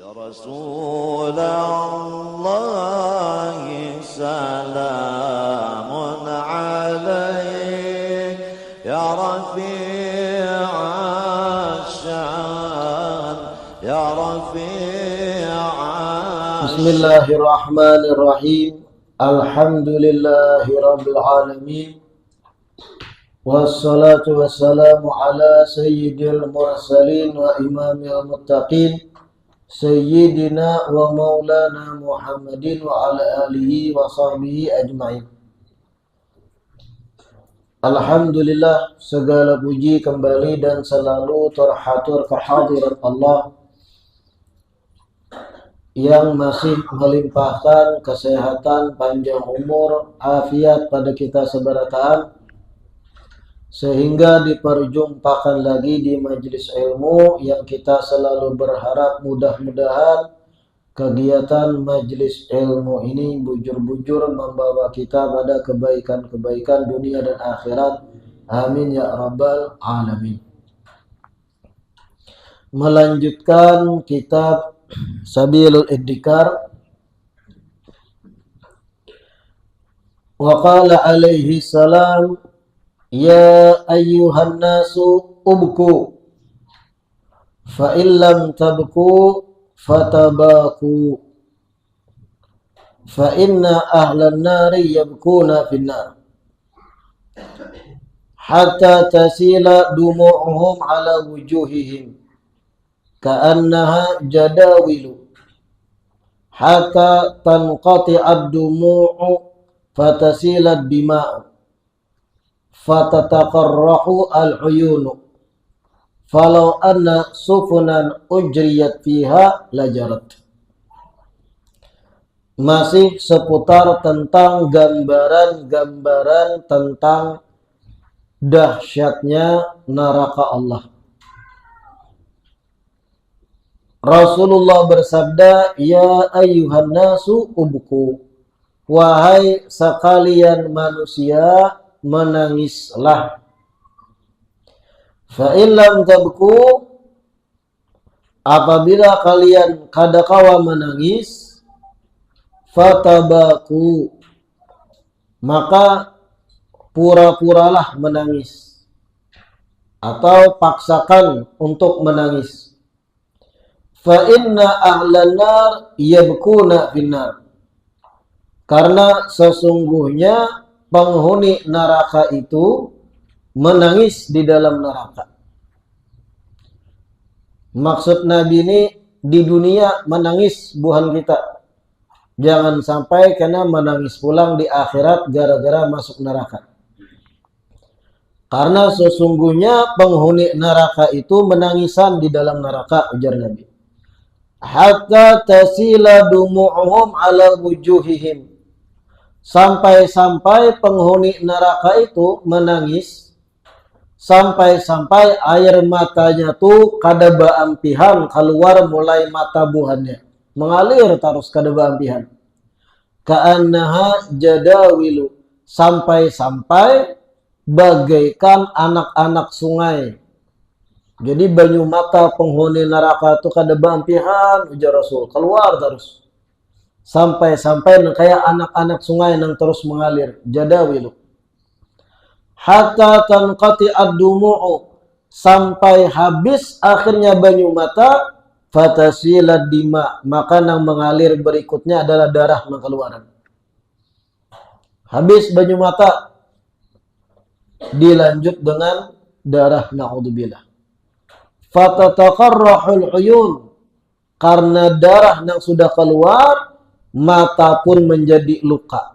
رسول الله سلام عليك يا رفيع الشان يا رفيع بسم الله الرحمن الرحيم الحمد لله رب العالمين والصلاة والسلام على سيد المرسلين وإمام المتقين سيدنا ومولانا محمد وعلى آله وصحبه أجمعين. Alhamdulillah, segala puji kembali dan selalu terhatur kehadirat Allah yang masih melimpahkan kesehatan, panjang umur, afiat pada kita seberataan, sehingga diperjumpakan lagi di majelis ilmu yang kita selalu berharap mudah-mudahan kegiatan majelis ilmu ini bujur-bujur membawa kita pada kebaikan-kebaikan dunia dan akhirat. Amin ya rabbal alamin. Melanjutkan kitab Sabilul Iddikar. Wa qala alaihi salam, ya ayyuhan nasu ubku fa illam tabku fatabaku fa inna ahlan nari yabkuna finnar hatta tasila dumu'uhum ala wujuhihim ka'annaha jadawilu hatta tanqati'ad dumu'u fatasila dima'u fatataqarrahu al-uyunu falau anna sufunan ujriyat fiha lajarat. Masih seputar tentang gambaran-gambaran tentang dahsyatnya neraka Allah. Rasulullah bersabda, ya ayyuhan nasu ubku, wahai sekalian manusia, menangislah. Fa illam tabku, apabila kalian kadakawa menangis, fatabaku, maka pura-puralah menangis atau paksakan untuk menangis. Fa inna ahlan nar yabkuna finnar, karena sesungguhnya penghuni neraka itu menangis di dalam neraka. Maksud Nabi ini di dunia menangis buhan kita. Jangan sampai kena menangis pulang di akhirat gara-gara masuk neraka. Karena sesungguhnya penghuni neraka itu menangisan di dalam neraka, ujar Nabi. Hatta tasila dumu'uhum ala wujuhihim. Sampai-sampai penghuni neraka itu menangis sampai-sampai air matanya tuh kada baampihan keluar mulai mata buhannya, mengalir terus kada baampihan. Ka'annaha jadawilu, sampai-sampai bagaikan anak-anak sungai. Jadi banyu mata penghuni neraka tuh kada baampihan, ujar Rasul, keluar terus. Sampai-sampai kayak anak-anak sungai yang terus mengalir, jadawilu. Hatta tanqati ad-dumu'u, sampai habis akhirnya banyu mata, fatasila dima, maka yang mengalir berikutnya adalah darah mengeluarkan. Habis banyu mata dilanjut dengan darah, na'udzubillah. Fatataqarrahul uyun, karena darah yang sudah keluar, mata pun menjadi luka.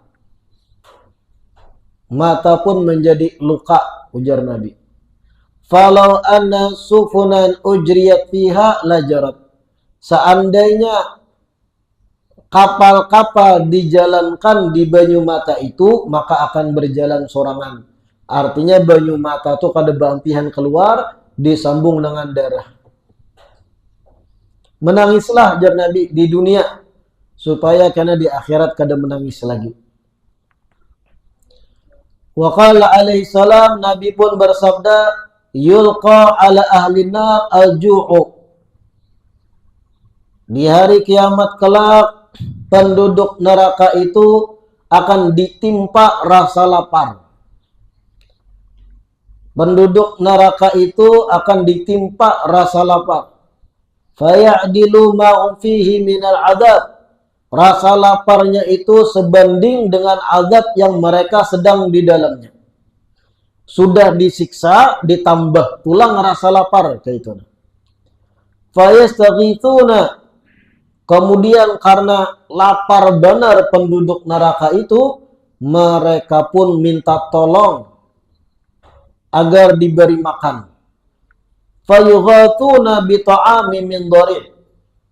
Mata pun menjadi luka, ujar Nabi. Falau anna sufunan ujriyat fiha lajarat. Seandainya kapal-kapal dijalankan di banyu mata itu, maka akan berjalan sorangan. Artinya banyu mata itu kada bampihan keluar, disambung dengan darah. Menangislah, ujar Nabi, di dunia, supaya karena di akhirat kada menangis lagi. Wa qala alaihi salam, Nabi pun bersabda, yulqa ala ahli nar al-ju'u, Di hari kiamat kelak, penduduk neraka itu akan ditimpa rasa lapar. Penduduk neraka itu akan ditimpa rasa lapar. Faya'dilu ma'um fihi minal adab. Rasa laparnya itu sebanding dengan azab yang mereka sedang di dalamnya. Sudah disiksa, ditambah pulang rasa lapar. Kayak itu. Fayastaghithuna. Kemudian karena lapar benar penduduk neraka itu, mereka pun minta tolong agar diberi makan. Fayughatuna bita'ami min dharib.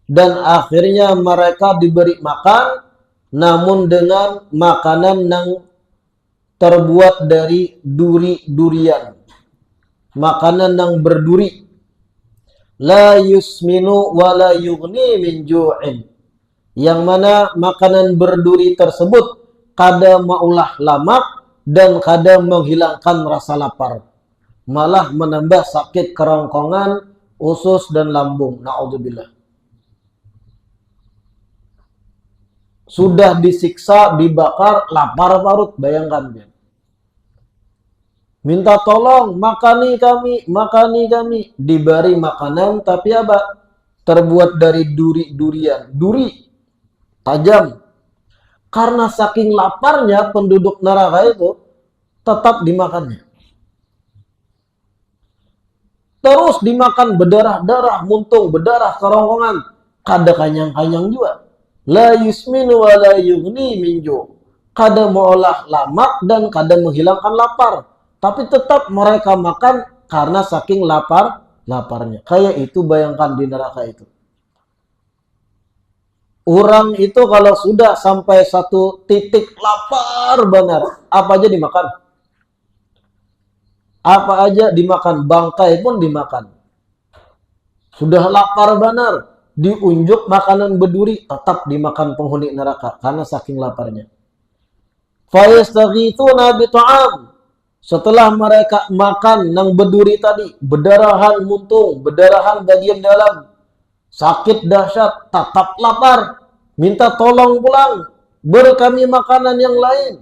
Dan akhirnya mereka diberi makan, namun dengan makanan yang terbuat dari duri-durian. Makanan yang berduri. La yusminu wa la yughni min ju'in. Yang mana makanan berduri tersebut kada maulah lamak dan kada menghilangkan rasa lapar. Malah menambah sakit kerongkongan, usus dan lambung. Na'udzubillah. Sudah disiksa, dibakar, lapar parut, bayangkan dia. Minta tolong, makani kami, diberi makanan, tapi apa? Terbuat dari duri-durian, duri, tajam. Karena saking laparnya penduduk neraka itu, tetap dimakannya. Terus dimakan berdarah-darah, muntung, berdarah, kerongkongan, kada kanyang-kanyang juga. La yusminu wa la yughni min ju'. Kada mengolah lamak dan kada menghilangkan lapar. Tapi tetap mereka makan karena saking laparnya. Kayak itu bayangkan di neraka itu. Orang itu kalau sudah sampai satu titik lapar benar, apa aja dimakan. Apa aja dimakan, bangkai pun dimakan. Sudah lapar benar, diunjuk makanan berduri, tetap dimakan penghuni neraka karena saking laparnya. Fayastaghithuna bita'am. Setelah mereka makan yang berduri tadi, berdarahan muntung, berdarahan bagian dalam, sakit dahsyat, tetap lapar, minta tolong pulang, beri kami makanan yang lain.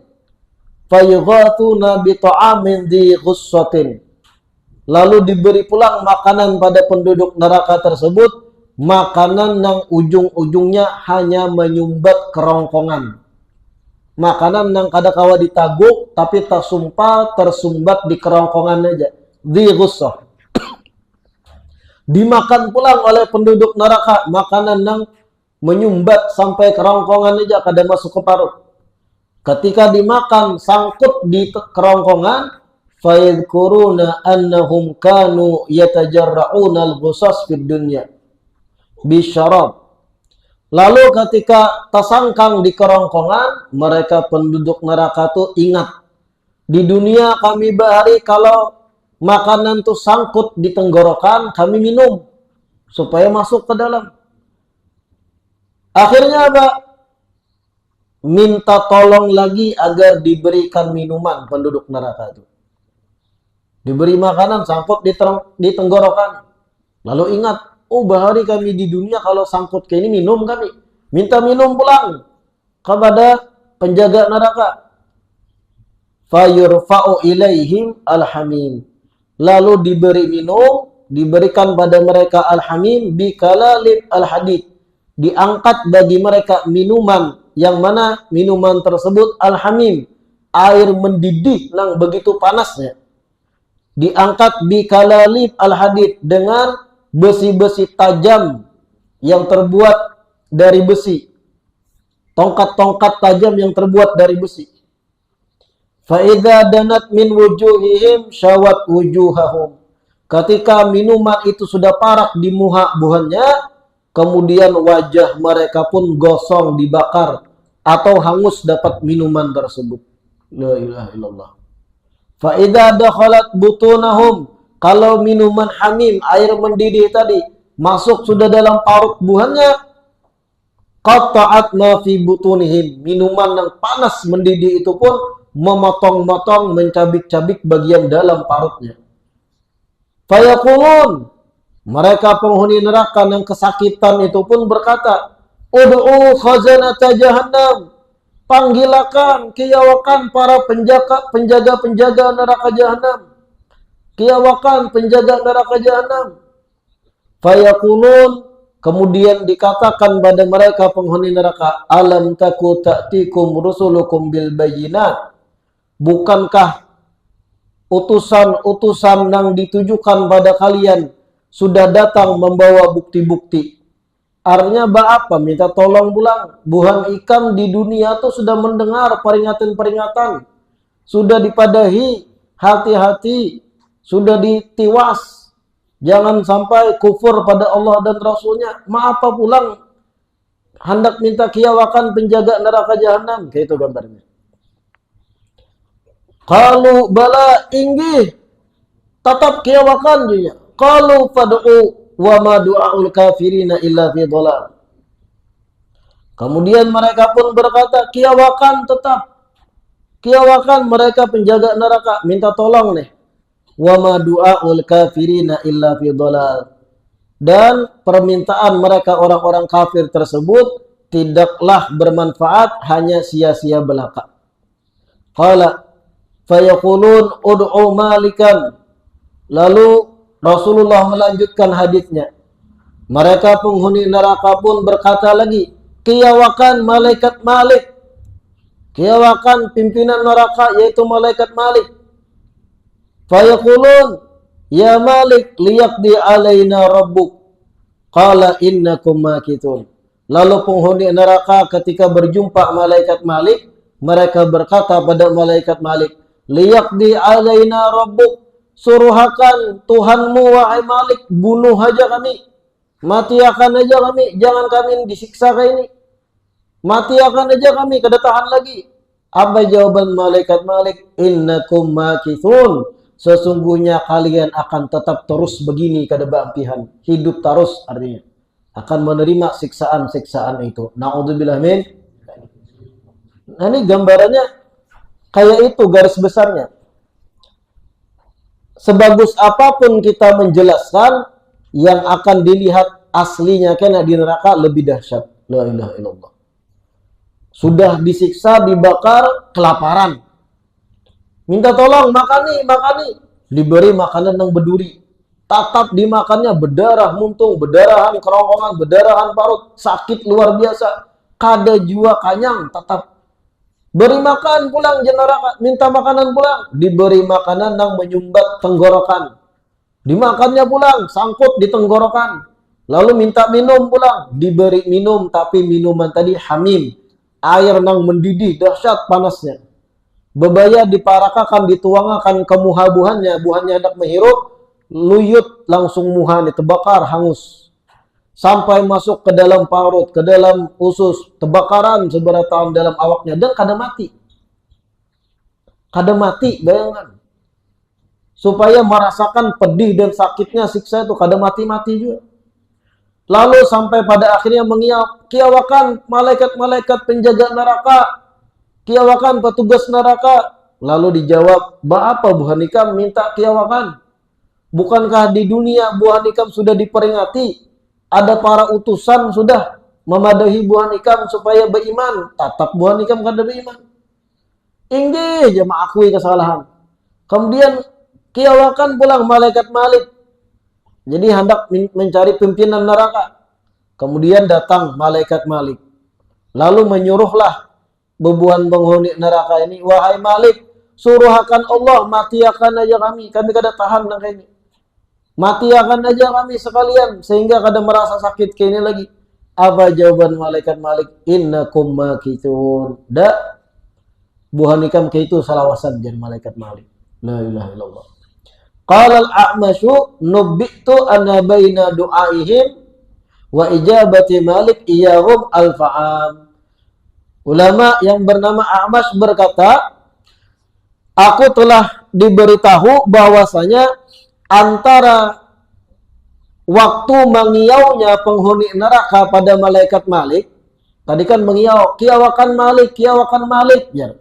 Fayughathuna bita'amin dhi ghussatin. Lalu diberi pulang makanan pada penduduk neraka tersebut, makanan yang ujung-ujungnya hanya menyumbat kerongkongan. Makanan yang kada kawa ditaguk tapi tersumbat di kerongkongan aja. Di ghussah. Dimakan pulang oleh penduduk neraka makanan yang menyumbat sampai kerongkongan aja kada masuk ke parut. Ketika dimakan sangkut di kerongkongan, fayadhkuruna annahum kanu yatajarra'una al-ghussas fid dunya bisyarab. Lalu ketika tersangkang di kerongkongan, mereka penduduk neraka tuh ingat. Di dunia kami bahari kalau makanan tuh sangkut di tenggorokan, kami minum. Supaya masuk ke dalam. Akhirnya apa? Minta tolong lagi agar diberikan minuman penduduk neraka itu. Diberi makanan sangkut di tenggorokan. Lalu ingat. Oh, bahari kami di dunia kalau sangkut ke ini minum kami. Minta minum pulang kepada penjaga neraka. Fayurfa'u ilaihim alhamim. Lalu diberi minum, diberikan pada mereka alhamim bikalalib alhadid. Diangkat bagi mereka minuman yang mana minuman tersebut alhamim, air mendidih yang begitu panasnya. Diangkat bikalalib alhadid dengan besi-besi tajam yang terbuat dari besi. Tongkat-tongkat tajam yang terbuat dari besi. Fa'idha danat min wujuhihim syawat wujuhahum. Ketika minuman itu sudah parak di muha-buhannya, kemudian wajah mereka pun gosong dibakar atau hangus dapat minuman tersebut. La ilaha illallah. Fa'idha dakhalat butunahum. Kalau minuman hamim, air mendidih tadi, masuk sudah dalam parut buahnya, qata'at ma fi butunihim. Minuman yang panas mendidih itu pun memotong-motong, mencabik-cabik bagian dalam parutnya. Fayaqulun. Mereka penghuni neraka yang kesakitan itu pun berkata, Ud'u khazanata jahannam. Panggilakan, kiawakan para penjaga-penjaga neraka jahanam. Kiawakan penjaga neraka jahanam. Fayaqulun, kemudian dikatakan pada mereka penghuni neraka, alam taku ta'tikum rusulukum bil bayyinat. Bukankah utusan-utusan yang ditujukan pada kalian sudah datang membawa bukti-bukti? Artinya apa? Minta tolong pulang. Buhan ikam di dunia tuh sudah mendengar peringatan-peringatan. Sudah dipadahi, hati-hati. Sudah ditiwas. Jangan sampai kufur pada Allah dan Rasulnya. Apa pulang? Hendak minta kiawakan penjaga neraka jahanam. Kayak itu gambarnya. Kalau bala inggih. Tetap kiawakan juga. Kalau pad'u. Wa ma du'aul kafirina illa fi dhalal. Kemudian mereka pun berkata, kiawakan tetap. Kiawakan mereka penjaga neraka, minta tolong nih. Wa ma du'aul kafirina illa fi dhalal. Dan permintaan mereka orang-orang kafir tersebut tidaklah bermanfaat, hanya sia-sia belaka. Qala fayaqulun ud'u malikan. Lalu Rasulullah melanjutkan hadisnya. Mereka penghuni neraka pun berkata lagi, kiawakan malaikat Malik. Kiawakan pimpinan neraka yaitu malaikat Malik. Fayaqulun, ya Malik liyaqdi alaina rabbuk. Qala innakum makithun. Lalu penghuni neraka ketika berjumpa malaikat Malik, mereka berkata pada malaikat Malik, liyaqdi alaina rabbuk. Suruhakan Tuhanmu wahai Malik, bunuh aja kami. Mati akan aja kami, jangan kami disiksa kayak ini. Mati akan aja kami, kedatangan lagi. Apa jawaban malaikat Malik? Innakum makithun. Sesungguhnya kalian akan tetap terus begini kadebampihan. Hidup terus artinya. Akan menerima siksaan-siksaan itu. Na'udzubillah min. Nah ini gambarannya kayak itu garis besarnya. Sebagus apapun kita menjelaskan, yang akan dilihat aslinya kena di neraka lebih dahsyat. La ilaha illallah. Sudah disiksa, dibakar, kelaparan. Minta tolong, makani. Diberi makanan yang berduri. Tatap dimakannya, berdarah muntung, berdarahan kerongkongan, berdarahan parut, sakit luar biasa. Kada jua kanyang, tatap. Beri makan pulang neraka, minta makanan pulang, diberi makanan yang menyumbat tenggorokan. Dimakannya pulang, sangkut di tenggorokan. Lalu minta minum pulang, diberi minum tapi minuman tadi hamim, air yang mendidih dahsyat panasnya. Bebaya diparakakan, dituangakan ke muha buahnya hendak menghirup, luyut langsung muha terbakar hangus. Sampai masuk ke dalam parut, ke dalam usus, terbakaran seberatan dalam awaknya, dan kada mati. Kada mati, bayangkan. Supaya merasakan pedih dan sakitnya siksa itu, kada mati-mati juga. Lalu sampai pada akhirnya mengiau, kiawakan malaikat-malaikat penjaga neraka, kiawakan petugas neraka. Lalu dijawab, apa buhan ikam minta kiawakan? Bukankah di dunia buhan ikam sudah diperingati? Ada para utusan sudah memadahi buhan ikam supaya beriman. Tatap buhan ikam kada beriman. Inggih aja mengakui kesalahan. Kemudian kiawakan pulang malaikat Malik. Jadi hendak mencari pimpinan neraka. Kemudian datang malaikat Malik. Lalu menyuruhlah bebuhan penghuni neraka ini, wahai Malik, suruhakan Allah, mati akan aja kami kada tahan dengan ini. Mati akan aja kami sekalian, sehingga kada merasa sakit kayak ini lagi. Apa jawaban malaikat Malik? Innakum makithun. Buhan ikam kayak itu salawasan jan malaikat Malik. La ilaha illallah. Qala al-A'masyu nubbitu anna baina du'aihim wa ijabati Malik iyahum al-fa'am. Ulama yang bernama A'mas berkata, aku telah diberitahu bahwasanya antara waktu mengiaunya penghuni neraka pada malaikat Malik, tadi kan mengiau, kiawakan Malik, ya.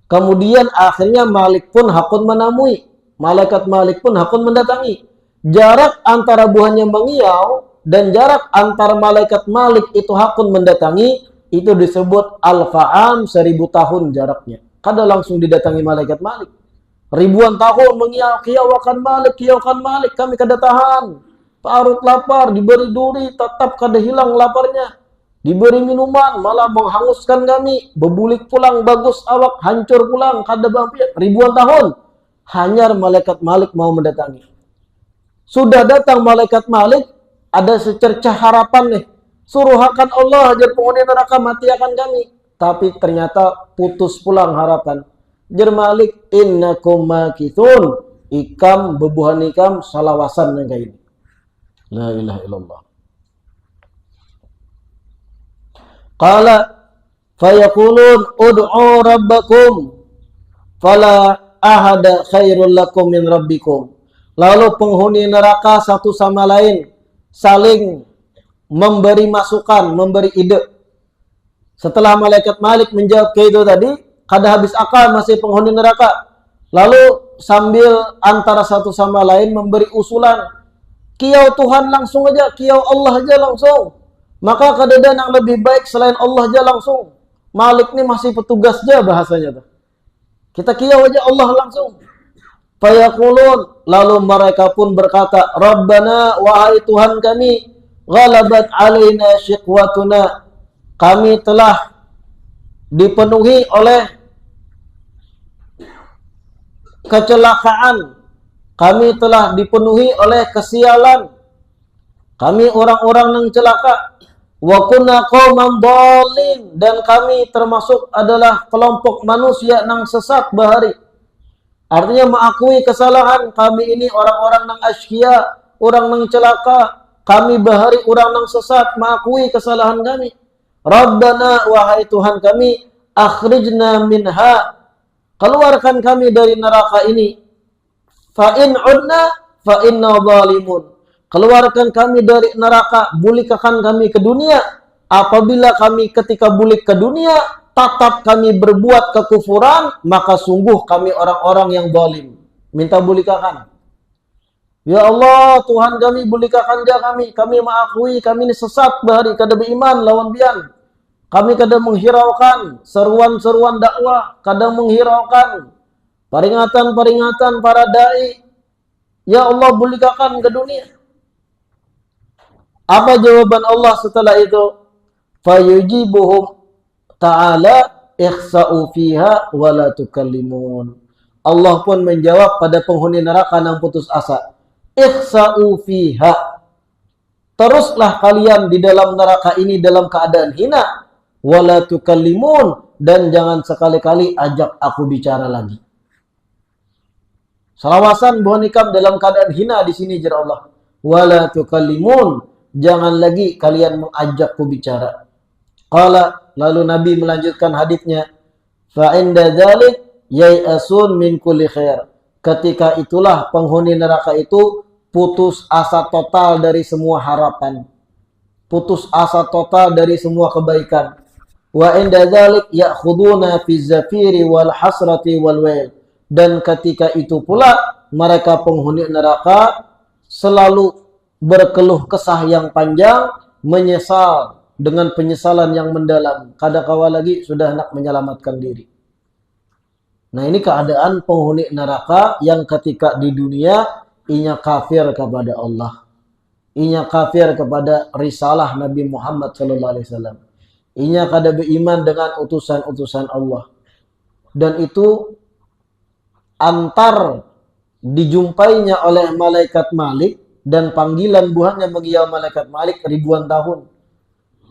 Kemudian akhirnya Malik pun hakun menemui, malaikat Malik pun hakun mendatangi. jarak antara buahnya mengiau dan jarak antara malaikat Malik itu hakun mendatangi, itu disebut alfa'am, 1000 tahun jaraknya. Kada langsung didatangi malaikat Malik. Ribuan tahun mengiau, kiaukan Malik, kami kada tahan. Parut lapar, diberi duri, tetap kada hilang laparnya. Diberi minuman, malah menghanguskan kami. Bebulik pulang, bagus awak, hancur pulang, kada bangkit. Ribuan tahun. Hanya malaikat Malik mau mendatangi. Sudah datang malaikat Malik, ada secercah harapan nih. Suruhakan Allah ajar penghuni neraka mati akan kami. Tapi ternyata putus pulang harapan. Jar Malik, innakum makithun. Ikam, bebuhan ikam, salawasan yang kayak ini. La ilaha illallah. Qala fayaqulun ud'u rabbakum fala ahada khairul lakum min rabbikum. Lalu penghuni neraka satu sama lain saling memberi masukan, memberi ide. Setelah malaikat Malik menjawab ke itu tadi, kada habis akal masih penghuni neraka. Lalu sambil antara satu sama lain memberi usulan, kiau Tuhan langsung aja, kiau Allah aja langsung. Maka kada ada yang lebih baik selain Allah aja langsung. Malik ini masih petugas aja bahasanya tuh. Kita kiau aja Allah langsung. Fayaqulun, lalu mereka pun berkata, Rabbana, wahai Tuhan kami, ghalabat alaina syiqwatuna. Kami telah dipenuhi oleh kecelakaan. Kami telah dipenuhi oleh kesialan. Kami orang-orang yang celaka. Wa kunna qauman dhalin, dan kami termasuk adalah kelompok manusia yang sesat bahari. Artinya mengakui kesalahan, kami ini orang-orang yang asykia, orang yang celaka, kami bahari orang yang sesat, mengakui kesalahan kami. Rabbana, wahai Tuhan kami, akhrijna minha, keluarkan kami dari neraka ini. Fa in udna fa inna zalimun. Keluarkan kami dari neraka, bulikkan kami ke dunia. Apabila kami ketika bulik ke dunia, tetap kami berbuat kekufuran, maka sungguh kami orang-orang yang zalim. Minta bulikkan. Ya Allah, Tuhan kami, bulikkan dia kami. Kami mengakui kami ini sesat bahari, kada beriman lawan bian. Kami kada menghiraukan seruan-seruan dakwah, kada menghiraukan peringatan-peringatan para dai. Ya Allah, bulikkan ke dunia. Apa jawaban Allah setelah itu? Fayujibuhum ta'ala ikhsa'u fiha wa la tukallimun. Allah pun menjawab pada penghuni neraka yang putus asa. Ikhsa'u fiha. Teruslah kalian di dalam neraka ini dalam keadaan hina. Wa la tukallimun. Dan jangan sekali-kali ajak aku bicara lagi. Salawasan buhan ikam dalam keadaan hina di sini jar Allah. Wa la tukallimun. Jangan lagi kalian mengajakku bicara. Qala, lalu Nabi melanjutkan hadisnya, fa inda dzalik yai'asun min kulli khair. Ketika itulah penghuni neraka itu putus asa total dari semua harapan. Putus asa total dari semua kebaikan. Wa inda dzalik ya'khuduna fi zafiri wal hasrati wal wail. Dan ketika itu pula mereka penghuni neraka selalu berkeluh kesah yang panjang, menyesal dengan penyesalan yang mendalam. Kadakawa lagi sudah hendak menyelamatkan diri. Nah, ini keadaan penghuni neraka yang ketika di dunia inya kafir kepada Allah. Inya kafir kepada risalah Nabi Muhammad SAW. Inya kada beriman dengan utusan-utusan Allah. Dan itu antar dijumpainya oleh malaikat Malik dan panggilan buahnya mengiau malaikat Malik ribuan tahun.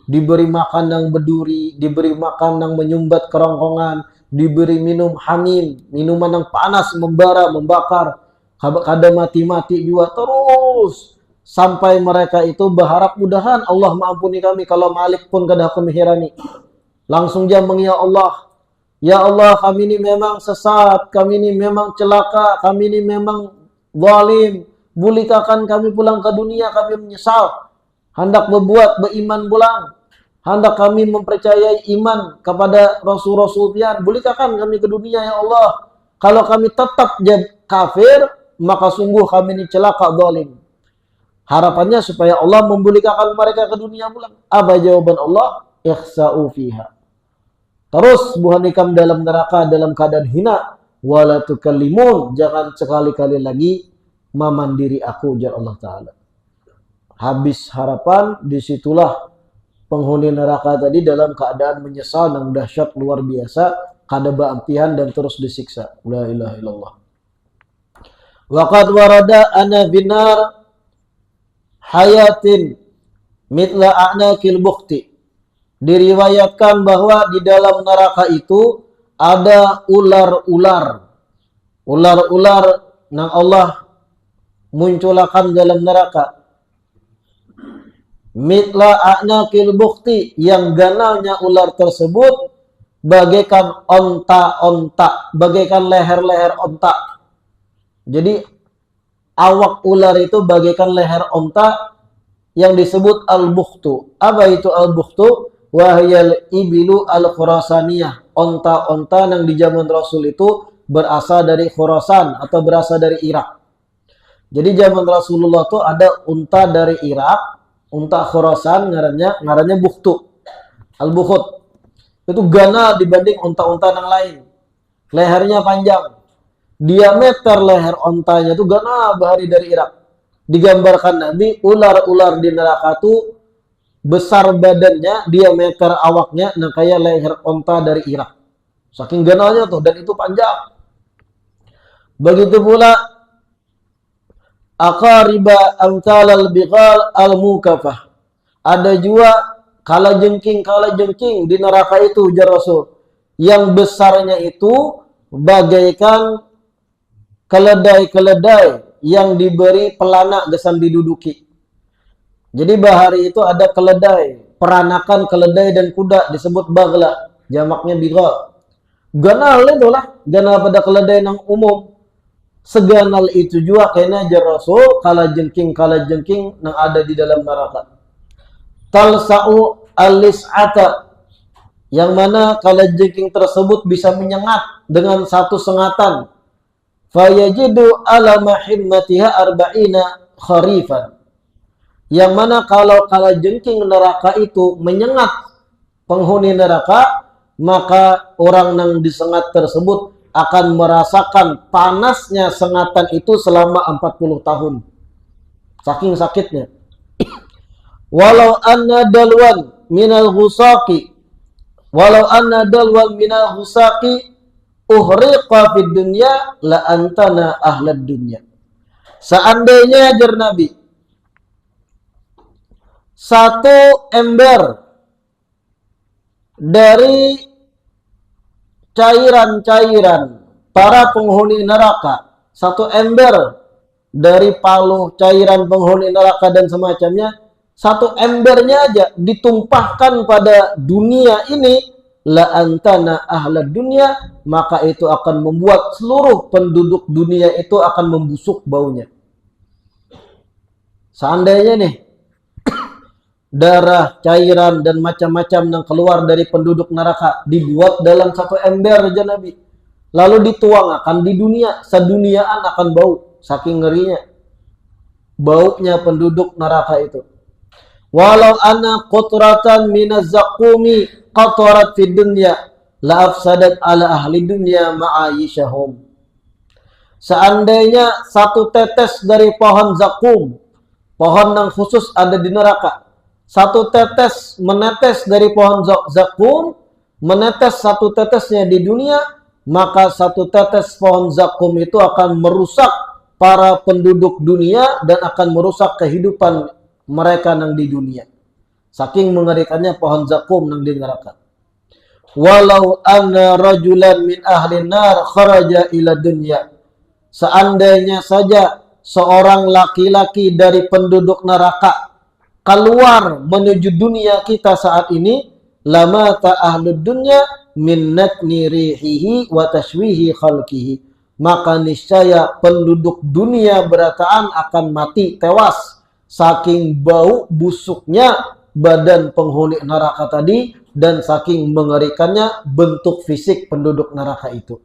Diberi makan yang berduri, diberi makan yang menyumbat kerongkongan, diberi minum hamim, minuman yang panas, membara, membakar, kada mati-mati juga terus. Sampai mereka itu berharap mudahan Allah mengampuni kami, kalau Malik pun kada kemihirani. Langsung dia mengiau Allah. Ya Allah, kami ini memang sesat, kami ini memang celaka, kami ini memang zalim. Bulikkan kami pulang ke dunia, kami menyesal. Hendak berbuat beriman pulang. Hendak kami mempercayai iman kepada Rasul-Rasul pian. Bulikkan kami ke dunia ya Allah. Kalau kami tetap jadi kafir, maka sungguh kami ini celaka zalim. Harapannya supaya Allah membolehkan mereka ke dunia pulang. Apa jawaban Allah? Ikhsa'u fiha. Terus buhan ikam dalam neraka dalam keadaan hina. Wala tukallimun. Jangan sekali-kali lagi memandiri aku, ujar Allah Ta'ala. Habis harapan, disitulah penghuni neraka tadi dalam keadaan menyesal dan dahsyat luar biasa, kadaba ampihan dan terus disiksa. La ilaha illallah. Waqad warada ana binar hayatin mitla a'nakil bukhti. Diriwayatkan bahwa di dalam neraka itu ada ular-ular. Ular-ular yang Allah munculakan dalam neraka. Mitla a'nakil bukhti, yang ganalnya ular tersebut bagaikan onta-onta, bagaikan leher-leher onta. Jadi awak ular itu bagaikan leher onta yang disebut al-bukhtu. Apa itu al-bukhtu? Wahyal ibilu al-khurasaniyah. Onta-onta yang di zaman Rasul itu berasal dari Khurasan atau berasal dari Irak. Jadi zaman Rasulullah itu ada unta dari Irak, unta Khurasan, ngarannya bukhtu. Al-bukhut. Itu ganal dibanding unta-unta yang lain. Lehernya panjang. Diameter leher ontanya itu ganal bahari dari Irak. Digambarkan Nabi, ular-ular di neraka itu besar badannya, diameter awaknya, nah kayak leher onta dari Irak. Saking ganalnya tuh, dan itu panjang. Begitu pula aqariba amtal al-bighal al-mukafah. Ada juga kalajengking di neraka itu, ujar Rasul. Yang besarnya itu bagaikan keledai-keledai yang diberi pelana gesan diduduki. Jadi bahari itu ada keledai, peranakan keledai dan kuda disebut bagla, jamaknya bighal. Ganal itu lah, ganal pada keledai yang umum. Seganal itu juga kayaknya ajar Rasul kalajengking yang ada di dalam neraka. Talsa'u al-lis'ata, yang mana kalajengking tersebut bisa menyengat dengan satu sengatan. Fayajidu ala mahimmatiha arba'ina kharifan. Yang mana kalau kalajengking neraka itu menyengat penghuni neraka, maka orang yang disengat tersebut akan merasakan panasnya sengatan itu selama 40 tahun. Saking sakitnya. Walau anna dalwan minal husaqi uhriqa fid dunya la antana ahlad dunya. Seandainya ajar Nabi, satu ember dari cairan-cairan para penghuni neraka, satu ember dari paluh cairan penghuni neraka dan semacamnya, satu embernya aja ditumpahkan pada dunia ini, la antana ahlad dunya, maka itu akan membuat seluruh penduduk dunia itu akan membusuk baunya. Seandainya nih darah, cairan dan macam-macam yang keluar dari penduduk neraka dibuat dalam satu ember aja Nabi, lalu dituang akan di dunia, seduniaan akan bau, saking ngerinya baunya penduduk neraka itu. Walau ana qutratan minaz zaqumi qatarat fid dunya la afsadat ala ahli dunya ma'ayishahum. Seandainya satu tetes dari pohon zakum, pohon yang khusus ada di neraka, satu tetes menetes dari pohon zakum, menetes satu tetesnya di dunia, maka satu tetes pohon zakum itu akan merusak para penduduk dunia dan akan merusak kehidupan mereka yang di dunia. Saking mengerikannya pohon zakum yang di neraka. Walau anna rajulan min ahli nar kharaja ila dunya. Seandainya saja seorang laki-laki dari penduduk neraka keluar menuju dunia kita saat ini, lama ta'ahlud dunya min natni rihihi wa tashwihi khalqihi. Maka niscaya penduduk dunia berataan akan mati, tewas, saking bau busuknya badan penghuni neraka tadi dan saking mengerikannya bentuk fisik penduduk neraka itu.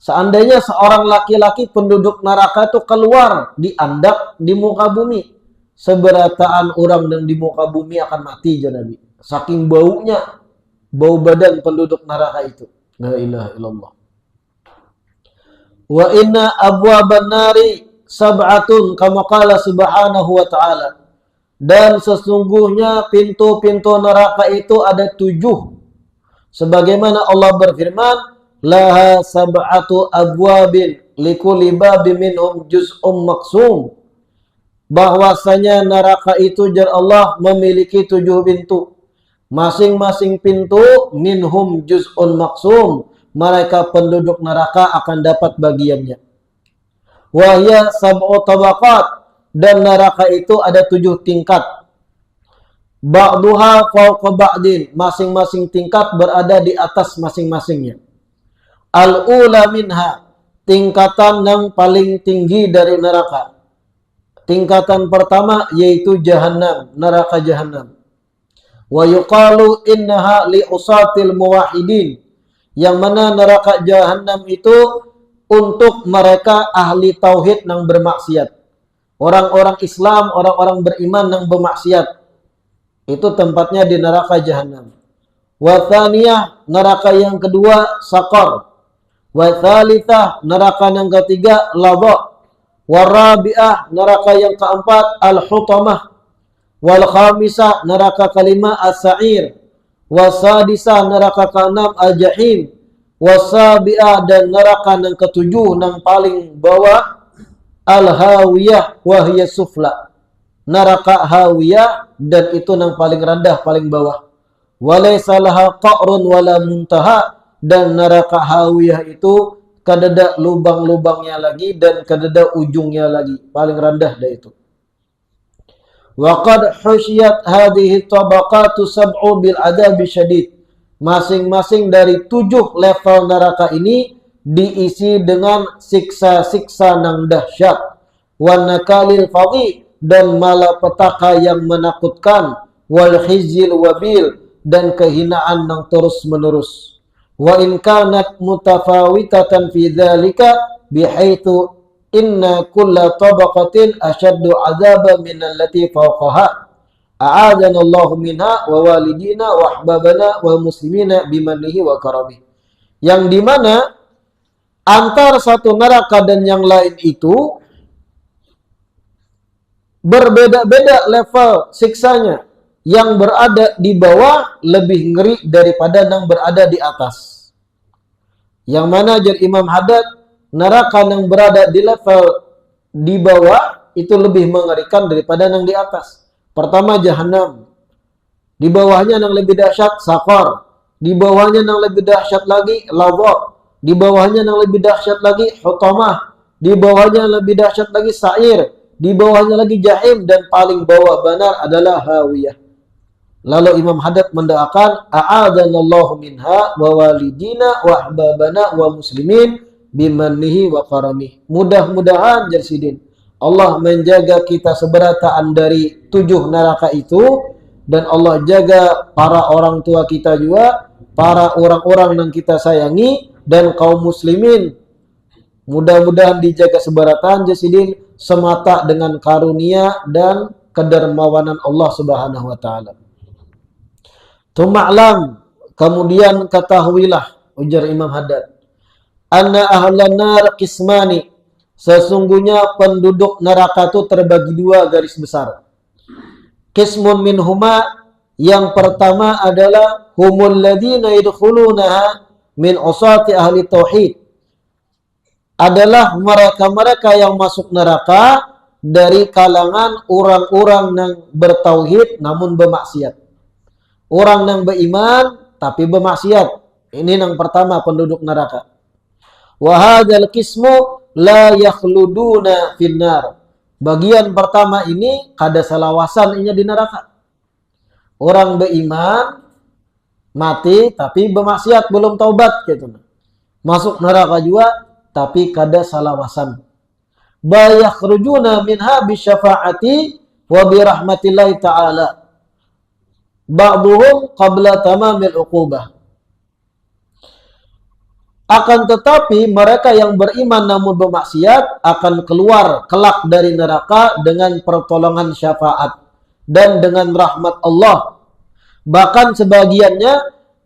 Seandainya seorang laki-laki penduduk neraka itu keluar diandak di muka bumi, seberataan orang dan di muka bumi akan mati, ya Nabi. Saking baunya, bau badan penduduk neraka itu. La ilaha illallah. Wa inna abwaban nari sab'atun kama qala subhanahu wa ta'ala. Dan sesungguhnya pintu-pintu neraka itu ada 7. Sebagaimana Allah berfirman, laha sab'atu abwabin likulli babin minhum juz'um maksum. Bahwasanya neraka itu jar Allah memiliki 7 pintu. Masing-masing pintu minhum juz'un maksum. Mereka penduduk neraka akan dapat bagiannya. Wahya sab'u tabaqat. Dan neraka itu ada 7 tingkat. Ba'duha fawqa ba'din. Masing-masing tingkat berada di atas masing-masingnya. Al-ula minha. Tingkatan yang paling tinggi dari neraka. Tingkatan pertama yaitu Jahannam. Neraka Jahannam. Wa yuqalu innaha li usatil muwahidin. Yang mana neraka Jahannam itu untuk mereka ahli tauhid yang bermaksiat. Orang-orang Islam, orang-orang beriman yang bermaksiat. Itu tempatnya di neraka Jahannam. Wa thaniyah, neraka yang kedua Saqar. Wa thalithah, neraka yang ketiga Ladha. Wa rabi'ah, neraka yang keempat Al-Hutamah. Wal khamisah, neraka kelima As-Sa'ir. Wa sadisah, neraka keenam Al-Jahim. Wa sabi'ah, dan neraka yang ketujuh yang paling bawah Al-Hawiyah wahya sufla. Neraka Hawiyah, dan itu yang paling rendah, paling bawah. Walaysa laha qa'run wala muntaha, dan neraka Hawiyah itu kadada lubang-lubangnya lagi dan kadada ujungnya lagi, paling rendah dah itu. Wa qad husyiyat hadhihi tabaqatu sab'u bil adabi syadid. Masing-masing dari 7 level neraka ini diisi dengan siksa-siksa yang dahsyat, wan nakalil fadhi, dan malapetaka yang menakutkan, wal khizyil wabil, dan kehinaan yang terus-menerus. Wa in kanat mutafawitatan fi dzalika bihaitsu inna kulla tabaqatin ashaddu 'adzaban min allati fawqaha. A'adana Allahu minha wa walidina wa ahbabana wa muslimina bimannihi wa karamihi. Yang dimana antara satu neraka dan yang lain itu berbeda-beda level siksanya. Yang berada di bawah lebih ngeri daripada yang berada di atas. Yang mana jar Imam Haddad, neraka yang berada di level di bawah itu lebih mengerikan daripada yang di atas. Pertama Jahannam. Di bawahnya yang lebih dahsyat Saqar. Di bawahnya yang lebih dahsyat lagi Ladha. Di bawahnya yang lebih dahsyat lagi Hutamah. Di bawahnya yang lebih dahsyat lagi Sa'ir. Di bawahnya lagi Jahim, dan paling bawah benar adalah Hawiyah. Lalu Imam Haddad mendoakan, a'adanallahu minha wa walidina wa ahbabana wa muslimin bimannihi wa karamihi. Mudah-mudahan Jarsidin Allah menjaga kita seberataan dari 7 neraka itu, dan Allah jaga para orang tua kita juga, para orang-orang yang kita sayangi, dan kaum muslimin. Mudah-mudahan dijaga seberatan Jarsidin semata dengan karunia dan kedermawanan Allah Subhanahu wa taala. Tuma'lam, kemudian ketahuilah, ujar Imam Haddad, anna ahlan nar qismani, sesungguhnya penduduk neraka itu terbagi 2 garis besar. Qismun minhuma, yang pertama adalah humul ladzina yadkhulunaha min usati ahli tauhid, adalah mereka-mereka yang masuk neraka dari kalangan orang-orang yang bertauhid namun bermaksiat. Orang yang beriman tapi bermaksiat. Ini yang pertama penduduk neraka. Wa hadzal qismu la yakhluduna finnar. Bagian pertama ini kada salawasan inya di neraka. Orang beriman mati tapi bermaksiat, belum taubat gitu. Masuk neraka juga tapi kada salawasan. Bayakhrujuna minha bisyafa'ati wa birahmatillahi ta'ala. Ba'duhum qabla tamamil uqubah. Akan tetapi mereka yang beriman namun bermaksiat akan keluar kelak dari neraka dengan pertolongan syafaat dan dengan rahmat Allah. Bahkan sebagiannya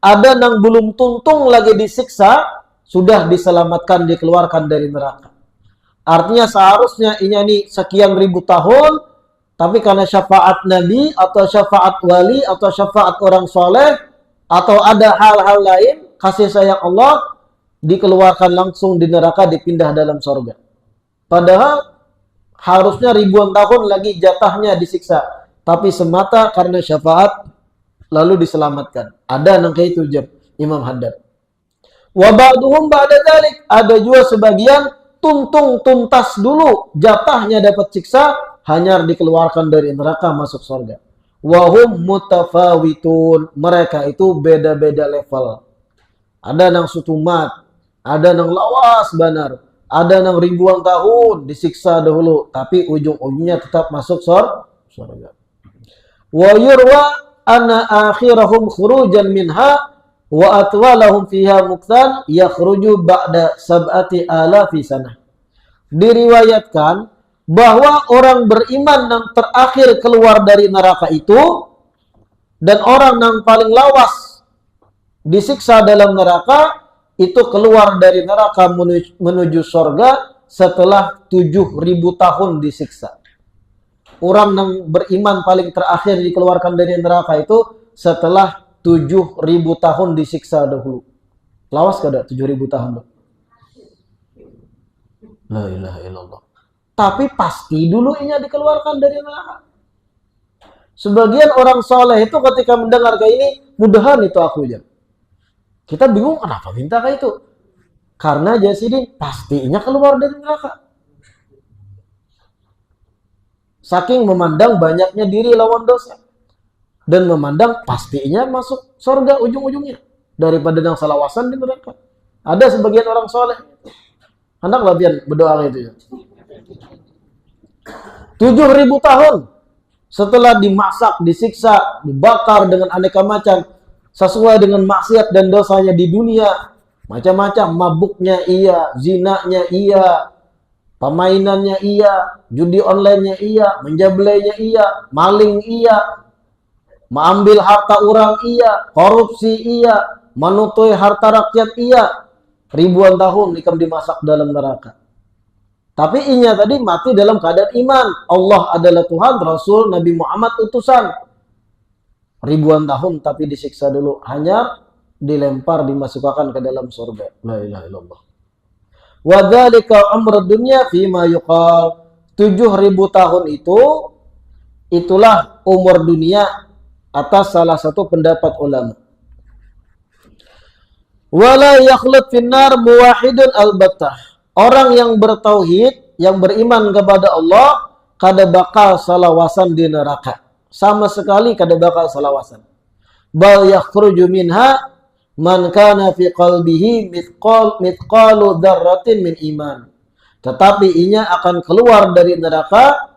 ada yang belum tuntung lagi disiksa, sudah diselamatkan, dikeluarkan dari neraka. Artinya seharusnya ini sekian ribu tahun, tapi karena syafaat Nabi atau syafaat wali atau syafaat orang soleh atau ada hal-hal lain, kasih sayang Allah, dikeluarkan langsung di neraka, dipindah dalam surga. Padahal harusnya ribuan tahun lagi jatahnya disiksa, tapi semata karena syafaat lalu diselamatkan. Ada yang kayak itu Imam Haddad. Wa ba'duhum ba'da dzalik, ada juga sebagian tuntas dulu jatahnya dapat siksa, hanya dikeluarkan dari neraka masuk surga. Wa hum mutafawitun, mereka itu beda-beda level. Ada yang sutumat, ada yang lawas benar, ada yang ribuan tahun disiksa dahulu, tapi ujung-ujungnya tetap masuk surga. Wa yurwa anna akhirahum khurujan minha wa atwalahum fiha muqtan yakhruju ba'da sab'ati alafi sanah. Diriwayatkan bahwa orang beriman yang terakhir keluar dari neraka itu dan orang yang paling lawas disiksa dalam neraka itu keluar dari neraka menuju surga setelah 7.000 tahun disiksa. Orang yang beriman paling terakhir dikeluarkan dari neraka itu setelah 7.000 tahun disiksa dahulu. Lawas kada 7.000 tahun? La ilaha illallah. Tapi pasti dulu ini dikeluarkan dari neraka. Sebagian orang soleh itu ketika mendengar kayak ini, mudahan itu aku aja. Kita bingung kenapa minta kayak itu. Karena Jasidin pastinya keluar dari neraka. Saking memandang banyaknya diri lawan dosa. Dan memandang pastinya masuk surga ujung-ujungnya. Daripada yang salawasan di neraka. Ada sebagian orang soleh. Hendaklah biar berdoa itu ya. 7.000 tahun setelah dimasak, disiksa, dibakar dengan aneka macam sesuai dengan maksiat dan dosanya di dunia, macam-macam, mabuknya iya, zinanya iya, pemainannya iya, judi online-nya iya, menjabelainya iya, maling iya, mengambil harta orang iya, korupsi iya, menutui harta rakyat iya, ribuan tahun ikam dimasak dalam neraka. Tapi inya tadi mati dalam keadaan iman. Allah adalah Tuhan, Rasul, Nabi Muhammad utusan. Ribuan tahun tapi disiksa dulu. Hanya dilempar, dimasukkan ke dalam surga. La ilaha illallah. Wa dzalika umrud dunya fima yuqal. 7.000 tahun itu, itulah umur dunia atas salah satu pendapat ulama. Wala yakhlut finnar muwahidun albattah. Orang yang bertauhid, yang beriman kepada Allah, kada bakal salawasan di neraka. Sama sekali kada bakal salawasan. Bal yakhruju minha man kana fi qalbihi mithqalu dzarratin min iman. Tetapi inya akan keluar dari neraka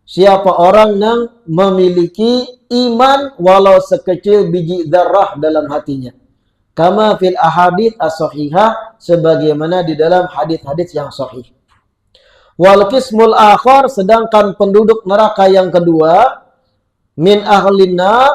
siapa orang yang memiliki iman walau sekecil biji dzarrah dalam hatinya. Kama fil ahadits as-sahihah, sebagaimana di dalam hadis-hadis yang sahih. Wal qismul akhar, sedangkan penduduk neraka yang kedua, min ahlinna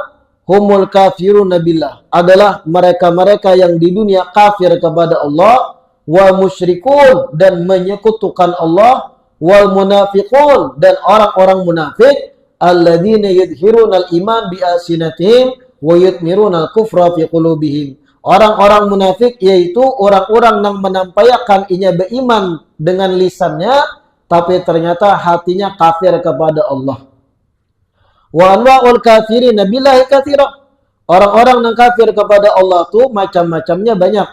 humul kafiruna billah, adalah mereka-mereka yang di dunia kafir kepada Allah, wa musyrikun, dan menyekutukan Allah, wal munafiqun, dan orang-orang munafik, alladzina yudhiruna al-iman bi alsinatihim wa yutmiruna al-kufra fi qulubihim. Orang-orang munafik yaitu orang-orang yang menampakkan inya beriman dengan lisannya, tapi ternyata hatinya kafir kepada Allah. Wa anwa'ul kafirin billahi katsira. Orang-orang yang kafir kepada Allah tu macam-macamnya banyak.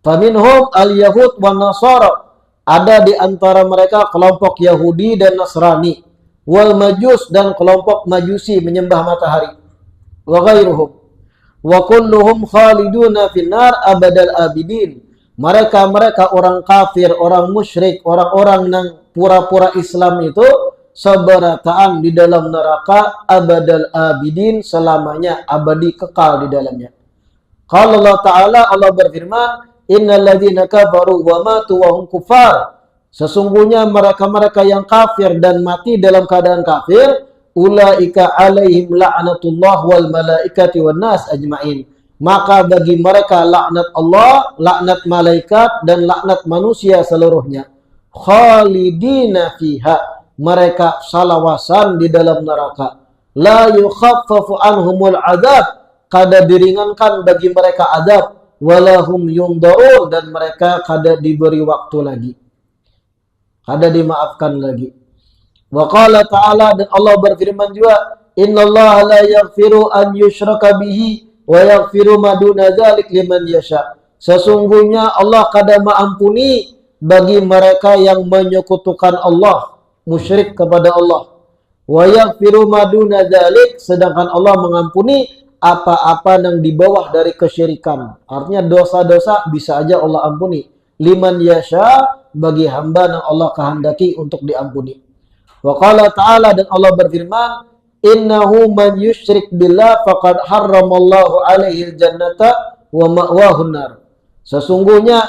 Faminhum al-yahud wan nasara. Ada di antara mereka kelompok Yahudi dan Nasrani. Wal majus, dan kelompok Majusi menyembah matahari. Wa ghairuhum. Wa kulluhum khaliduna finnar abadal abidin. Mereka orang kafir, orang musyrik, orang-orang yang pura-pura Islam itu seberataan di dalam neraka abadal abidin, selamanya, abadi kekal di dalamnya. Qala Allah Ta'ala, Allah berfirman, innal ladzina kafaru wa matu wa hum kuffar. Sesungguhnya mereka-mereka yang kafir dan mati dalam keadaan kafir, ulaika alaihim la'natullah wal malaikati wan nas ajmain. Maka bagi mereka laknat Allah, laknat malaikat dan laknat manusia seluruhnya. Khalidina fiha. Mereka salawasan di dalam neraka. La yukhaffafu anhumul adab. Kada diringankan bagi mereka adab. Walahum yundarun. Dan mereka kada diberi waktu lagi. Kada dimaafkan lagi. Wa qala ta'ala, dan Allah berfirman juga, innallaha la yaghfiru an yushraka bihi wa yaghfiru ma duna dzalik liman yasha. Sesungguhnya Allah kada mengampuni bagi mereka yang menyekutukan Allah, musyrik kepada Allah. Wa yaghfiru ma duna dzalik, sedangkan Allah mengampuni apa-apa yang di bawah dari kesyirikan. Artinya dosa-dosa bisa aja Allah ampuni. Liman yasha, bagi hamba yang Allah kehendaki untuk diampuni. Wa qala ta'ala, dan Allah berfirman, innahu man yusyrik billah faqad harramallahu alaihi jannata wa ma'wahun nar. Sesungguhnya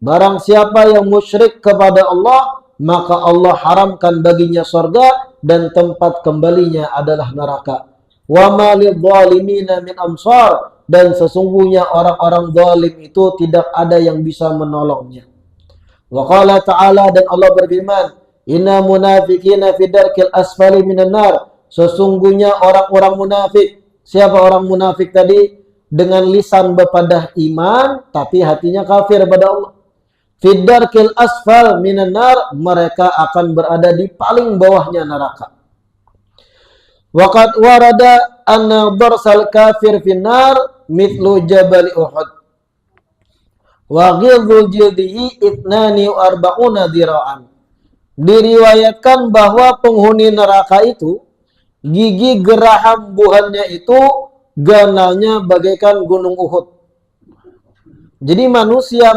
barang siapa yang musyrik kepada Allah, maka Allah haramkan baginya surga dan tempat kembalinya adalah neraka. Wa ma lidzalimina min ansar, dan sesungguhnya orang-orang zalim itu tidak ada yang bisa menolongnya. Wa qala ta'ala, dan Allah berfirman, inna munafiqina fi darkil asfali minan nar. Sesungguhnya orang-orang munafik. Siapa orang munafik tadi? Dengan lisan berpadah iman, tapi hatinya kafir pada Allah. Fi darkil asfal minan nar, mereka akan berada di paling bawahnya neraka. Waqad warada anna darsal kafir finnar mithlu jabal Uhud. Wa ghidhul jildihi itnani wa arba'una dira'an. Diriwayatkan bahwa penghuni neraka itu, gigi geraham buhannya itu ganalnya bagaikan gunung Uhud. Jadi manusia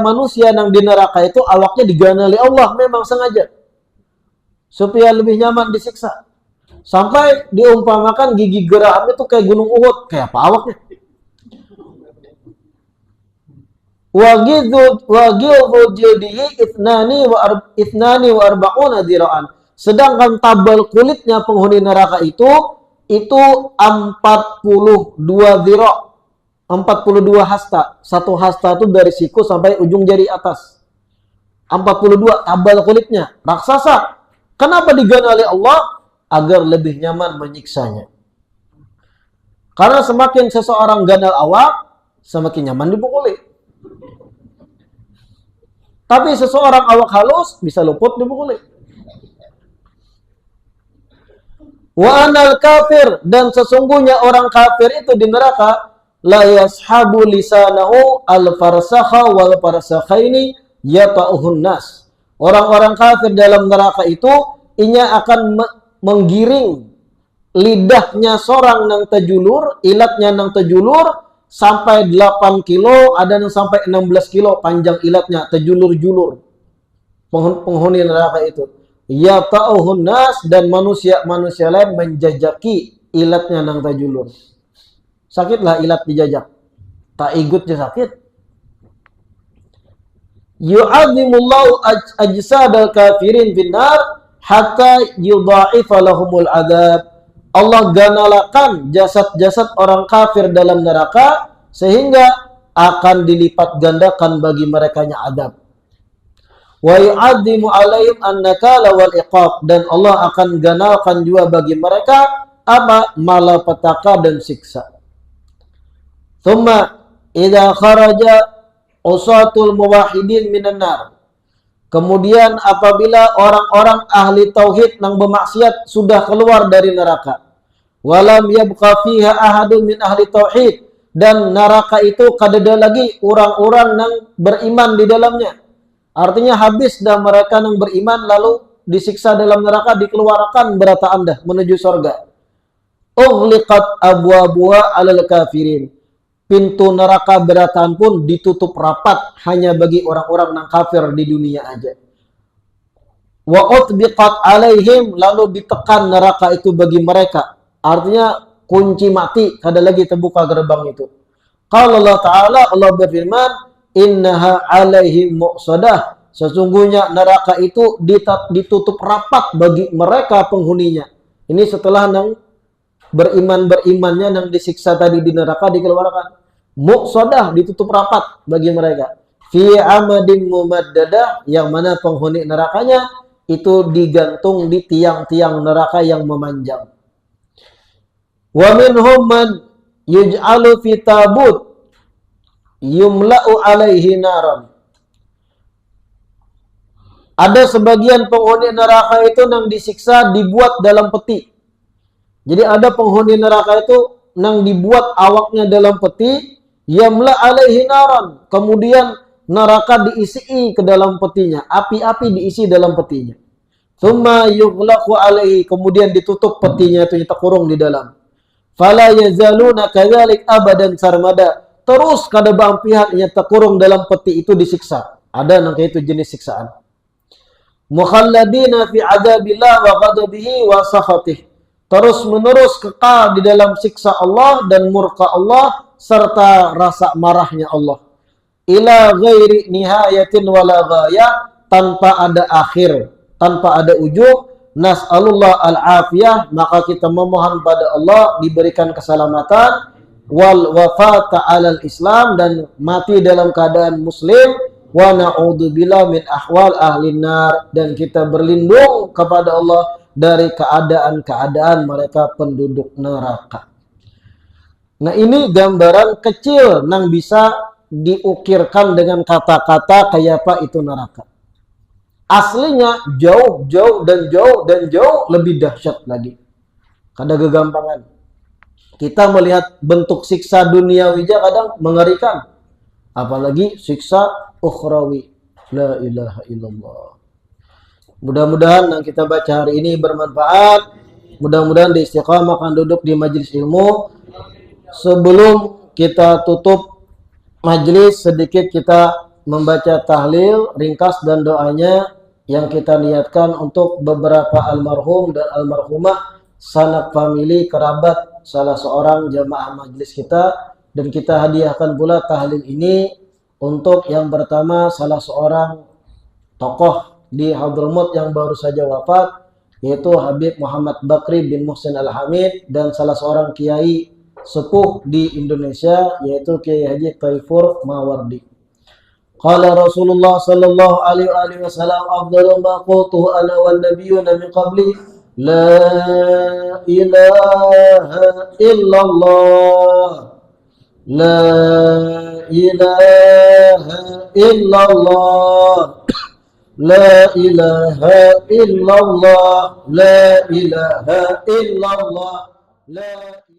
yang di neraka itu awaknya diganali Allah memang sengaja. Supaya lebih nyaman disiksa. Sampai diumpamakan gigi geraham itu kayak gunung Uhud. Kayak apa awaknya? Wa ghidhu jildihi itnani wa arba'una dira'an. Sedangkan tabal kulitnya penghuni neraka itu 42 dhira', 42 hasta. Satu hasta itu dari siku sampai ujung jari atas. 42 tabal kulitnya, raksasa. Kenapa diganali Allah? Agar lebih nyaman menyiksanya. Karena semakin seseorang ganal awak, semakin nyaman dipukuli. Tapi seseorang awak halus bisa luput dipukuli. Wa anal kafir, dan sesungguhnya orang kafir itu di neraka la yashabu lisanahu al-farsakha wal farsakhaini yata'uhun nas. Orang-orang kafir dalam neraka itu inya akan menggiring lidahnya seorang nang tejulur, ilatnya nang tejulur sampai 8 kilo, ada yang sampai 16 kilo panjang ilatnya, terjulur-julur. Penghuni neraka itu. Ya ta'uhun nas, dan manusia lain menjajaki ilatnya nang terjulur. Sakitlah ilat dijajak. Tak igutnya sakit. Yu'adzimullahu ajsadal kafirin finnar hatta yudha'ifa lahumul adab. Allah ganalakan jasad-jasad orang kafir dalam neraka sehingga akan dilipat gandakan bagi merekanya adab. Wa yu'addimu alaihim an-nakala wal iqab, dan Allah akan ganalkan juga bagi mereka apa? Malapetaka dan siksa. Thumma idza kharaja usatul muwahhidin minan nar. Kemudian apabila orang-orang ahli tauhid yang bermaksiat sudah keluar dari neraka, walam yabqa fiha ahadun min ahli tauhid, dan neraka itu kadada lagi orang-orang yang beriman di dalamnya. Artinya habis dah mereka yang beriman lalu disiksa dalam neraka, dikeluarkan berata anda menuju surga. Ughliqat abwabuha 'alal kafirin. Pintu neraka berataan pun ditutup rapat hanya bagi orang-orang yang kafir di dunia aja. Wa utbiqat alaihim, lalu ditekan neraka itu bagi mereka. Artinya kunci mati, kada lagi terbuka gerbang itu. Qala Allah Ta'ala, Allah berfirman, innaha alaihim muqsadah. Sesungguhnya neraka itu ditutup rapat bagi mereka penghuninya. Ini setelah nang berimannya nang disiksa tadi di neraka dikeluarkan. Muqsadah, ditutup rapat bagi mereka. Fi amadin mumaddadah, yang mana penghuni nerakanya itu digantung di tiang-tiang neraka yang memanjang. Wa minhum man yuj'alu fi tabut yumla'u alaihi naran. Ada sebagian penghuni neraka itu yang disiksa dibuat dalam peti. Jadi ada penghuni neraka itu yang dibuat awaknya dalam peti, yamla alaihi naran. Kemudian neraka diisi ke dalam petinya, api-api diisi dalam petinya. Tsumma yughlaqu alaihi, kemudian ditutup petinya itu, terkurung di dalam. Fala yazaluna kadzalik abadan sarmada. Terus kada bang pihak yang terkurung dalam peti itu disiksa. Ada nang itu jenis siksaan. Mukhalladina fi adzabillah wa ghadabihi wa sakhatih. Terus menerus kekal di dalam siksa Allah dan murka Allah serta rasa marahnya Allah. Ila ghairi nihayatin wala ghayah, tanpa ada akhir, tanpa ada ujung. Nas'alullah al-afiyah, maka kita memohon pada Allah diberikan keselamatan, wal wafata alal Islam, dan mati dalam keadaan muslim. Wa na'udzubillah min ahwal ahli nar, dan kita berlindung kepada Allah dari keadaan-keadaan mereka penduduk neraka. Nah, ini gambaran kecil yang bisa diukirkan dengan kata-kata kayak apa itu neraka. Aslinya jauh lebih dahsyat lagi. Kada kegampangan. Kita melihat bentuk siksa duniawi aja kadang mengerikan. Apalagi siksa ukhrawi. La ilaha illallah. Mudah-mudahan yang kita baca hari ini bermanfaat. Mudah-mudahan diistiqamahkan duduk di majelis ilmu. Sebelum kita tutup majelis, sedikit kita membaca tahlil ringkas dan doanya yang kita niatkan untuk beberapa almarhum dan almarhumah, sanak famili, kerabat salah seorang jamaah majelis kita. Dan kita hadiahkan pula tahlil ini untuk yang pertama salah seorang tokoh di Hadramut yang baru saja wafat, yaitu Habib Muhammad Bakri bin Muhsin Al-Hamid, dan salah seorang kiai sepuh di Indonesia yaitu Kiai Haji Taifur Mawardi. Qala Rasulullah sallallahu alaihi wasallam, afdalu ma qultuhu ana wan nabiyyuna min qabli, la ilaha illallah. La ilaha illallah. La ilaha illallah. La ilaha illallah. La